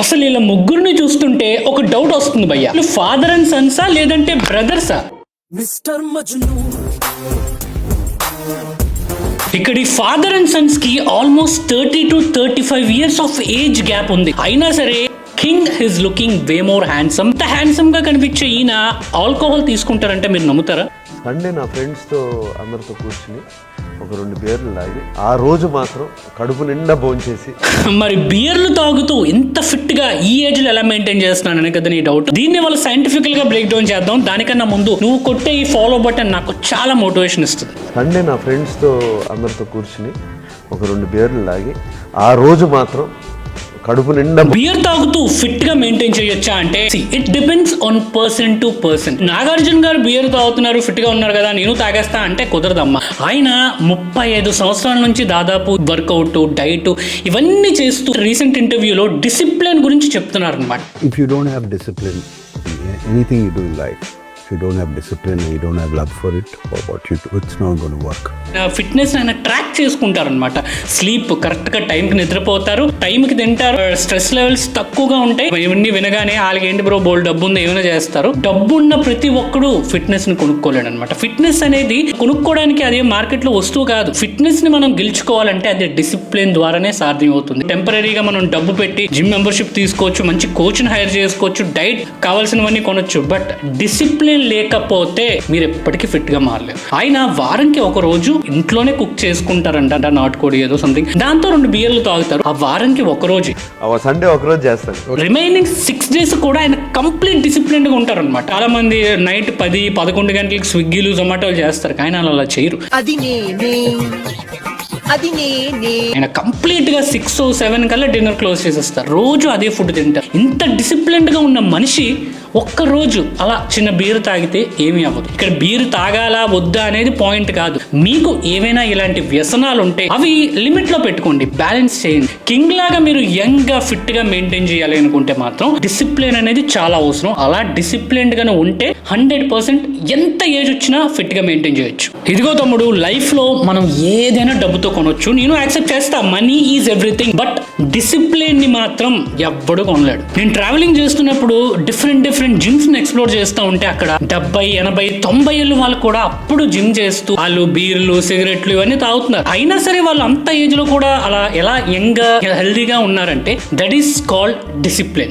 అసలు ఇలా ముగ్గురిని చూస్తుంటే ఒక డౌట్ వస్తుంది భయ్య, ఫాదర్ అండ్ సన్సా లేదంటే బ్రదర్సా? మిస్టర్ మజ్ను ఇక్కడ ఈ ఫాదర్ అండ్ సన్స్ కి almost 30 to 35 years of age gap ఉంది. అయినా సరే king is looking way more handsome. ఇంత హ్యాండ్సమ్ గా కనిపించే ఈయన ఆల్కహాల్ తీసుకుంటారంటే మీరు నమ్ముతారా? సండే నా ఫ్రెండ్స్తో అందరితో కూర్చుని ఒక 2 బీర్లు తాగి ఆ రోజు మాత్రం కడుపు నిండా భోంచేసి మరి బియర్లు తాగుతూ ఇంత ఫిట్ గా ఈ ఏజ్ లో ఎలా మెయింటైన్ చేస్తున్నాననే కదా నీ డౌట్. దీన్ని వాళ్ళు సైంటిఫికల్ గా బ్రేక్ డౌన్ చేద్దాం. దానికన్నా ముందు నువ్వు కొట్టే ఈ ఫాలో బటన్ నాకు చాలా మోటివేషన్ ఇస్తుంది. సండే నా ఫ్రెండ్స్తో అందరితో కూర్చుని ఒక 2 బీర్లు తాగి ఆ రోజు మాత్రం కడుపు నిండా బియర్ తాగుతూ ఫిట్ గా మెయింటైన్ చేయొచ్చా అంటే it depends on person to person. Nagarjuna గారు బియర్ తాగుతున్నారు, ఫిట్ గా ఉన్నారు కదా, నేను తాగేస్తా అంటే కుదరదమ్మా. ఆయన 35 సంవత్సరాల నుంచి దాదాపు వర్కౌట్, డైట్ ఇవన్నీ చేస్తూ రీసెంట్ ఇంటర్వ్యూలో డిసిప్లిన్ గురించి చెప్తున్నారు అనమాట. If you don't have discipline, anything you do in life, if you don't have discipline and you don't have love for it or what you do, it's not going to work. Fitness ఆయన track చేసుకుంటారు అనమాట. Sleep correct గా టైంకి నిద్రపోతారు, టైంకి తింటారు, stress levels తక్కువగా ఉంటాయి. ఇవన్నీ వినగానే వాళ్ళకి ఏంటి బ్రో బోల్డ్ డబ్బు ఉంది ఏమైనా చేస్తారు. డబ్బు ఉన్న ప్రతి ఒక్కడు ఫిట్నెస్ ని కొనుక్కోలేడు అనమాట. ఫిట్నెస్ అనేది కొనుక్కోవడానికి అదే మార్కెట్ లో వస్తువు కాదు. ఫిట్నెస్ ని మనం గెలుచుకోవాలంటే అది డిసిప్లిన్ ద్వారానే సాధ్యం అవుతుంది. టెంపరీగా మనం డబ్బు పెట్టి జిమ్ మెంబర్షిప్ తీసుకోవచ్చు, మంచి కోచ్ ని హైర్ చేసుకోవచ్చు, డైట్ కావాల్సినవన్నీ కొనొచ్చు. బట్ డిసిప్లిన్ లేకపోతే మీరు ఎప్పటికీ ఫిట్ గా మారలేరు. ఆయన వారానికి ఒక రోజు ఇంట్లోనే కుక్ చేసుకుంటారంట, నాటుకోడి ఏదో సంథింగ్, దాంతో 2 బియర్లు తాగుతారు. ఆ వారానికి ఒక రోజు, సండే ఒక రోజు చేస్తాను. రిమైనింగ్ 6 days కూడా ఆయన కంప్లీట్ డిసిప్లిన్ గా ఉంటారు అనమాట. చాలా మంది నైట్ 10-11 గంటలకు స్విగ్గీలు జొమాటోలు చేస్తారు, కానీ అలా చేయరు. ఆయన కంప్లీట్ గా 6-7 కల్లా డిన్నర్ క్లోజ్ చేసేస్తారు. రోజు అదే ఫుడ్ తింటారు. ఇంత డిసిప్లిన్డ్ గా ఉన్న మనిషి ఒక్క రోజు అలా చిన్న బీరు తాగితే ఏమీ అవ్వదు. ఇక్కడ బీరు తాగాలా వద్దా అనేది పాయింట్ కాదు. మీకు ఏవైనా ఇలాంటి వ్యసనాలు ఉంటే అవి లిమిట్ లో పెట్టుకోండి, బ్యాలెన్స్ చేయండి. కింగ్ లాగా మీరు యంగ్ గా ఫిట్ గా మెయింటైన్ చేయాలి అనుకుంటే మాత్రం డిసిప్లిన్ అనేది చాలా అవసరం. అలా డిసిప్లిన్డ్ గానే ఉంటే 100% ఎంత ఏజ్ వచ్చినా ఫిట్ గా మెయింటైన్ చేయొచ్చు. ఇదిగో తమ్ముడు, లైఫ్ లో మనం ఏదైనా డబ్బుతో కొనొచ్చు, నేను యాక్సెప్ట్ చేస్తా, money is everything. But discipline ని మాత్రం ఎవ్వడు కొనలేడు. నేను ట్రావెలింగ్ చేస్తున్నప్పుడు డిఫరెంట్ జిమ్స్ ని ఎక్స్ప్లోర్ చేస్తూ ఉంటే అక్కడ 70, 80, 90 ఏళ్ళు వాళ్ళు కూడా అప్పుడు జిమ్ చేస్తూ వాళ్ళు బీర్లు, సిగరెట్లు ఇవన్నీ తాగుతున్నారు. అయినా సరే వాళ్ళు అంత ఏజ్ లో కూడా అలా ఎలా యంగ్ గా హెల్దీగా ఉన్నారంటే దట్ ఈస్ కాల్డ్ డిసిప్లిన్.